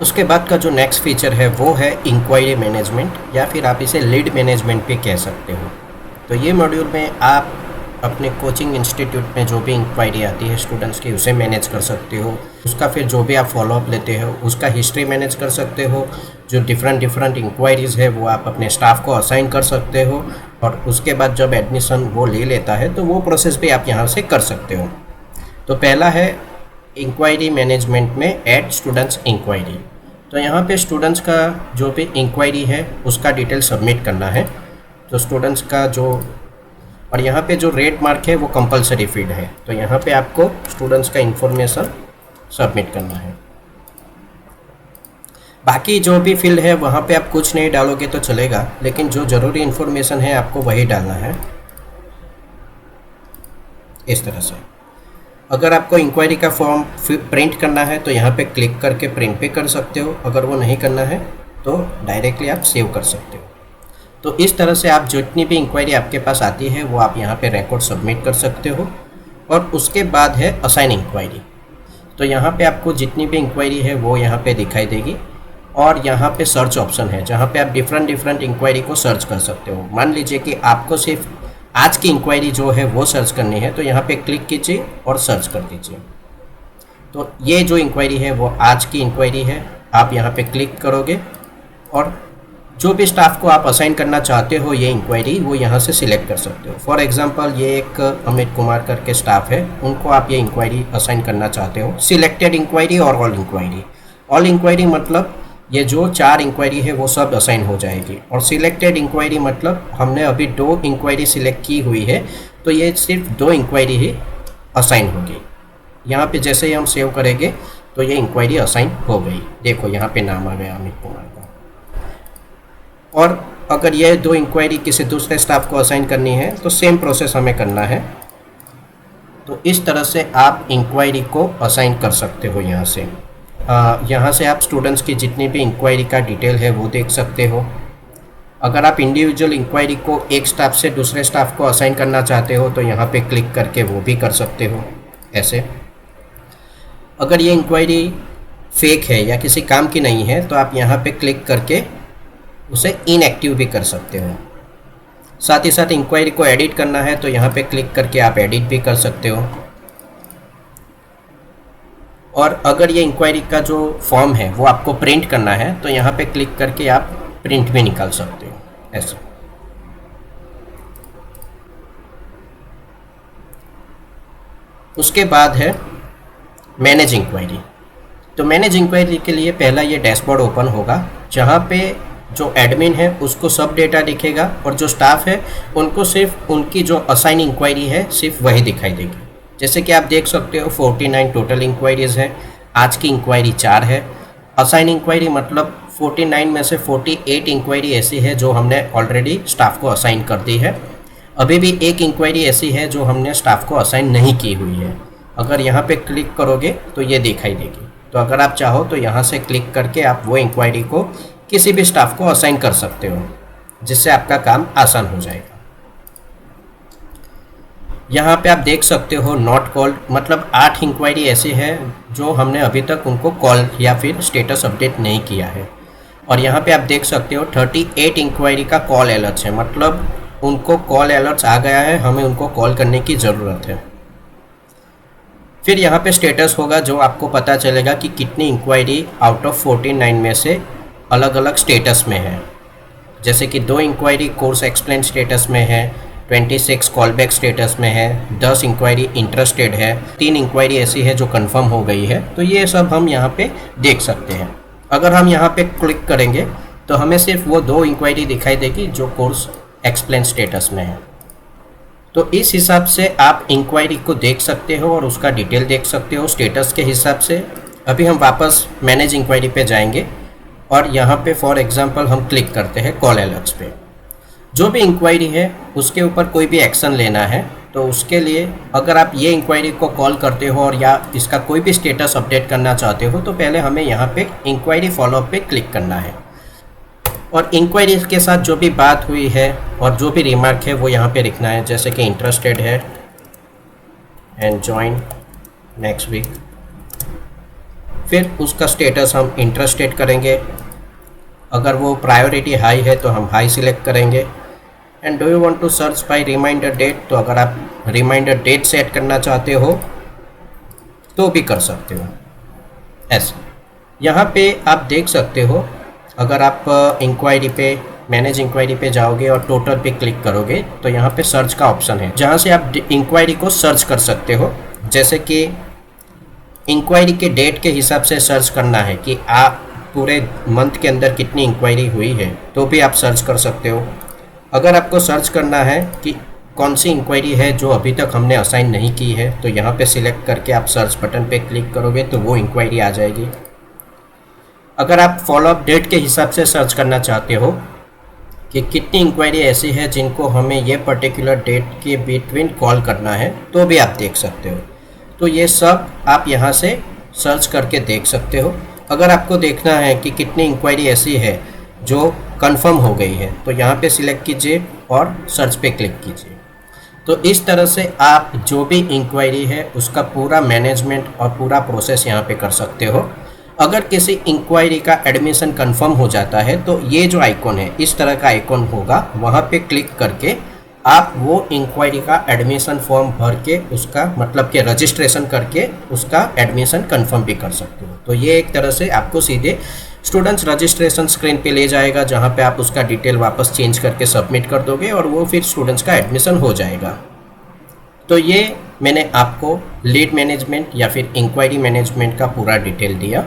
उसके बाद का जो नेक्स्ट फीचर है वो है इंक्वायरी मैनेजमेंट, या फिर आप इसे लीड मैनेजमेंट भी कह सकते हो। तो ये मॉड्यूल में आप अपने कोचिंग इंस्टीट्यूट में जो भी इंक्वायरी आती है स्टूडेंट्स की, उसे मैनेज कर सकते हो। उसका फिर जो भी आप फॉलोअप लेते हो उसका हिस्ट्री मैनेज कर सकते हो। जो डिफरेंट इंक्वायरीज़ है वो आप अपने स्टाफ को असाइन कर सकते हो, और उसके बाद जब एडमिशन वो ले लेता है तो वो प्रोसेस भी आप यहाँ से कर सकते हो। तो पहला है इंक्वायरी मैनेजमेंट में ऐड स्टूडेंट्स इंक्वायरी। तो यहाँ पे स्टूडेंट्स का जो भी इंक्वायरी है उसका डिटेल सबमिट करना है। तो स्टूडेंट्स का जो, और यहाँ पे जो रेड मार्क है वो कंपलसरी फील्ड है, तो यहाँ पे आपको स्टूडेंट्स का इंफॉर्मेशन सबमिट करना है। बाकी जो भी फील्ड है वहाँ पे आप कुछ नहीं डालोगे तो चलेगा, लेकिन जो ज़रूरी इन्फॉर्मेशन है आपको वही डालना है इस तरह से। अगर आपको इंक्वायरी का फॉर्म प्रिंट करना है तो यहाँ पे क्लिक करके प्रिंट भी कर सकते हो। अगर वो नहीं करना है तो डायरेक्टली आप सेव कर सकते हो। तो इस तरह से आप जितनी भी इंक्वायरी आपके पास आती है वो आप यहाँ पे रिकॉर्ड सबमिट कर सकते हो। और उसके बाद है असाइन इंक्वायरी। तो यहाँ पे आपको जितनी भी इंक्वायरी है वो यहाँ पे दिखाई देगी, और यहाँ पे सर्च ऑप्शन है जहाँ पे आप डिफरेंट इंक्वायरी को सर्च कर सकते हो। मान लीजिए कि आपको सिर्फ आज की इंक्वायरी जो है वो सर्च करनी है, तो यहाँ पे क्लिक कीजिए और सर्च कर दीजिए। तो ये जो इंक्वायरी है वो आज की इंक्वायरी है। आप यहाँ पे क्लिक करोगे और जो भी स्टाफ को आप असाइन करना चाहते हो ये इंक्वायरी, वो यहाँ से सिलेक्ट कर सकते हो। फॉर एग्जांपल ये एक अमित कुमार करके स्टाफ है, उनको आप ये इंक्वायरी असाइन करना चाहते हो। सिलेक्टेड इंक्वायरी और ऑल इंक्वायरी। ऑल इंक्वायरी मतलब ये जो 4 इंक्वायरी है वो सब असाइन हो जाएगी, और सिलेक्टेड इंक्वायरी मतलब हमने अभी 2 इंक्वायरी सिलेक्ट की हुई है, तो ये सिर्फ 2 इंक्वायरी ही असाइन होगी। यहाँ पे जैसे ही हम सेव करेंगे तो ये इंक्वायरी असाइन हो गई। देखो यहाँ पे नाम आ गया अमित कुमार का। और अगर ये 2 इंक्वायरी किसी दूसरे स्टाफ को असाइन करनी है तो सेम प्रोसेस हमें करना है। तो इस तरह से आप इंक्वायरी को असाइन कर सकते हो। यहाँ से आप स्टूडेंट्स की जितनी भी इंक्वायरी का डिटेल है वो देख सकते हो। अगर आप इंडिविजुअल इंक्वायरी को एक स्टाफ से दूसरे स्टाफ को असाइन करना चाहते हो तो यहाँ पे क्लिक करके वो भी कर सकते हो ऐसे। अगर ये इंक्वायरी फेक है या किसी काम की नहीं है तो आप यहाँ पे क्लिक करके उसे इनएक्टिव भी कर सकते हो। साथ ही साथ इंक्वायरी को एडिट करना है तो यहाँ पे क्लिक करके आप एडिट भी कर सकते हो। और अगर ये इंक्वायरी का जो फॉर्म है वो आपको प्रिंट करना है तो यहाँ पे क्लिक करके आप प्रिंट भी निकाल सकते हो ऐसे। उसके बाद है मैनेज इंक्वायरी। तो मैनेज इंक्वायरी के लिए पहला ये डैशबोर्ड ओपन होगा, जहाँ पे जो एडमिन है उसको सब डेटा दिखेगा, और जो स्टाफ है उनको सिर्फ उनकी जो असाइन इंक्वायरी है सिर्फ वही दिखाई देगी। जैसे कि आप देख सकते हो 49 टोटल इंक्वायरीज़ है, आज की इंक्वायरी 4 है। असाइन इंक्वायरी मतलब 49 में से 48 इंक्वायरी ऐसी है जो हमने ऑलरेडी स्टाफ को असाइन कर दी है। अभी भी एक इंक्वायरी ऐसी है जो हमने स्टाफ को असाइन नहीं की हुई है। अगर यहाँ पे क्लिक करोगे तो ये दिखाई देगी। तो अगर आप चाहो तो यहाँ से क्लिक करके आप वो इंक्वायरी को किसी भी स्टाफ को असाइन कर सकते हो, जिससे आपका काम आसान हो जाएगा। यहाँ पे आप देख सकते हो नॉट कॉल्ड, मतलब 8 इंक्वायरी ऐसी है जो हमने अभी तक उनको कॉल या फिर स्टेटस अपडेट नहीं किया है। और यहाँ पे आप देख सकते हो 38 इंक्वायरी का कॉल अलर्ट्स है, मतलब उनको कॉल अलर्ट्स आ गया है, हमें उनको कॉल करने की ज़रूरत है। फिर यहाँ पे स्टेटस होगा जो आपको पता चलेगा कि कितनी इंक्वायरी आउट ऑफ 49 में से अलग अलग स्टेटस में है। जैसे कि 2 इंक्वायरी कोर्स एक्सप्लेन स्टेटस में है, 26 कॉलबैक स्टेटस में है, 10 इंक्वायरी इंटरेस्टेड है, 3 इंक्वायरी ऐसी है जो कंफर्म हो गई है। तो ये सब हम यहाँ पे देख सकते हैं। अगर हम यहाँ पे क्लिक करेंगे तो हमें सिर्फ वो 2 इंक्वायरी दिखाई देगी जो कोर्स एक्सप्लेन स्टेटस में है। तो इस हिसाब से आप इंक्वायरी को देख सकते हो और उसका डिटेल देख सकते हो स्टेटस के हिसाब से। अभी हम वापस मैनेज इंक्वायरी पे जाएंगे और यहाँ पे फॉर एग्जांपल हम क्लिक करते हैं कॉल अलर्ट्स पे। जो भी इंक्वायरी है उसके ऊपर कोई भी एक्शन लेना है तो उसके लिए अगर आप ये इंक्वायरी को कॉल करते हो और या इसका कोई भी स्टेटस अपडेट करना चाहते हो तो पहले हमें यहाँ पे इंक्वायरी फॉलोअप पे क्लिक करना है, और इंक्वायरी के साथ जो भी बात हुई है और जो भी रिमार्क है वो यहाँ पे लिखना है। जैसे कि इंटरेस्टेड है एंड ज्वाइन नेक्स्ट वीक। फिर उसका स्टेटस हम इंटरेस्टेड करेंगे, अगर वो प्रायोरिटी हाई है तो हम हाई सिलेक्ट करेंगे। And do you want to search by reminder date, तो अगर आप रिमाइंडर डेट सेट करना चाहते हो तो भी कर सकते हो ऐसे। यहाँ पे आप देख सकते हो, अगर आप इंक्वायरी पे, मैनेज इंक्वायरी पे जाओगे और टोटल पे क्लिक करोगे तो यहाँ पे सर्च का ऑप्शन है, जहाँ से आप इंक्वायरी को सर्च कर सकते हो। जैसे कि इंक्वायरी के डेट के हिसाब से सर्च करना है कि आप पूरे मंथ के अंदर कितनी इंक्वायरी हुई है, तो भी आप सर्च कर सकते हो। अगर आपको सर्च करना है कि कौन सी इंक्वायरी है जो अभी तक हमने असाइन नहीं की है, तो यहाँ पे सिलेक्ट करके आप सर्च बटन पे क्लिक करोगे तो वो इंक्वायरी आ जाएगी। अगर आप फॉलोअप डेट के हिसाब से सर्च करना चाहते हो कि कितनी इंक्वायरी ऐसी है जिनको हमें ये पर्टिकुलर डेट के बिटवीन कॉल करना है, तो भी आप देख सकते हो। तो ये सब आप यहाँ से सर्च करके देख सकते हो। अगर आपको देखना है कि कितनी इंक्वायरी ऐसी है जो कंफर्म हो गई है, तो यहाँ पे सिलेक्ट कीजिए और सर्च पे क्लिक कीजिए। तो इस तरह से आप जो भी इंक्वायरी है उसका पूरा मैनेजमेंट और पूरा प्रोसेस यहाँ पे कर सकते हो। अगर किसी इंक्वायरी का एडमिशन कंफर्म हो जाता है तो ये जो आइकॉन है, इस तरह का आइकॉन होगा, वहाँ पे क्लिक करके आप वो इंक्वायरी का एडमिशन फॉर्म भर के उसका मतलब कि रजिस्ट्रेशन करके उसका एडमिशन कंफर्म भी कर सकते हो। तो ये एक तरह से आपको सीधे स्टूडेंट्स रजिस्ट्रेशन स्क्रीन पे ले जाएगा, जहाँ पे आप उसका डिटेल वापस चेंज करके सबमिट कर दोगे और वो फिर स्टूडेंट्स का एडमिशन हो जाएगा। तो ये मैंने आपको लीड मैनेजमेंट या फिर इंक्वायरी मैनेजमेंट का पूरा डिटेल दिया।